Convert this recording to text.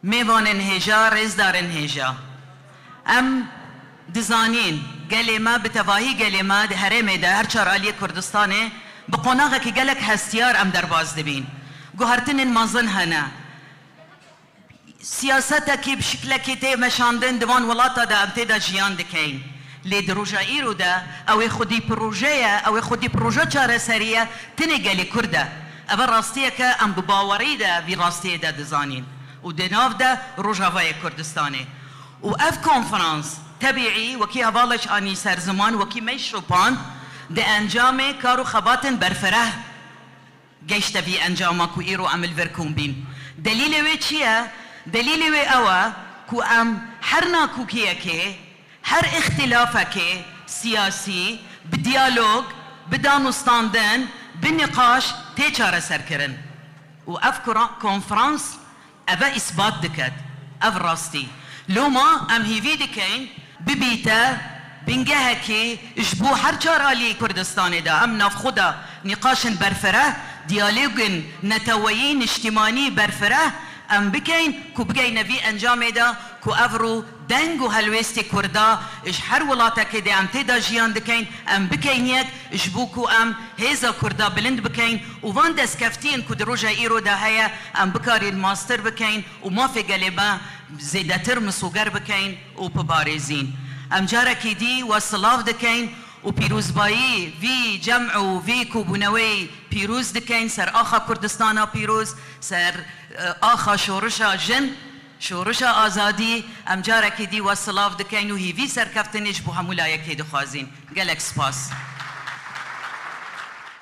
میوان انهجا رزدار انهجا ام دزانین گلیما بتواهی گلیما ده هرمه ده هر چارالی کردستانه بقناغه که گلک هستیار ام در باز دبین گوهرتن مازن هنا سیاستا کی بشکل کی تی مشاندن دوان ولاتا ده ام تیدا جیان دکین لی دروجا ایرو ده او خودی پروژه چاره سریه تنه گلی کرده او راستیه که ام بباوری ده وی راستیه ده دزانین و دناف ده روجاوای کردستانه و اف کنفرانس طبيعي وكي هبالش اني سر زمان وكي ميشوبان ده انجام كارو خباتن برفره جيشتا في انجام كو ايرو عمل فركم بين دليل وي چيه دليل وي اوا كو ام حرنا كو كي هر اختلافك سياسي بديالوج بدانستاندن بالنقاش تيچاره سركرن وافكر كونفرانس افا اثبات دكت اف راستي لو ما ام هيفي دكين ببيتا بنجهكي جبو حرجار آلي كردستان دا ام ناف خدا نقاش برفره ديالوج نتويين اجتماعي برفره ام بكين كو بجي نبي انجام دا كو افرو دنگو هلويستي كردا اش هر ولاتك دي ام تيدا جيان دكين ام بكينيت جبوكو ام هيزا كردا بلند بكين وفان دس كفتين كو دروجا ايرو دا هيا ام بكاري الماستر بكين وما في قلبا زيدتر مسوغر بكين وبباريزين ام جاركي دي وصلاف دكين وبيروز باي في جمع وفي كوبونوي بيروز دكين سر اخا كردستانا بيروز سر اخا شورشا جن شورشا آزادی ام جارکی دی وصلاف دکین و هیوی سرکفتنش بو همولا یکی دخوازین گلک سپاس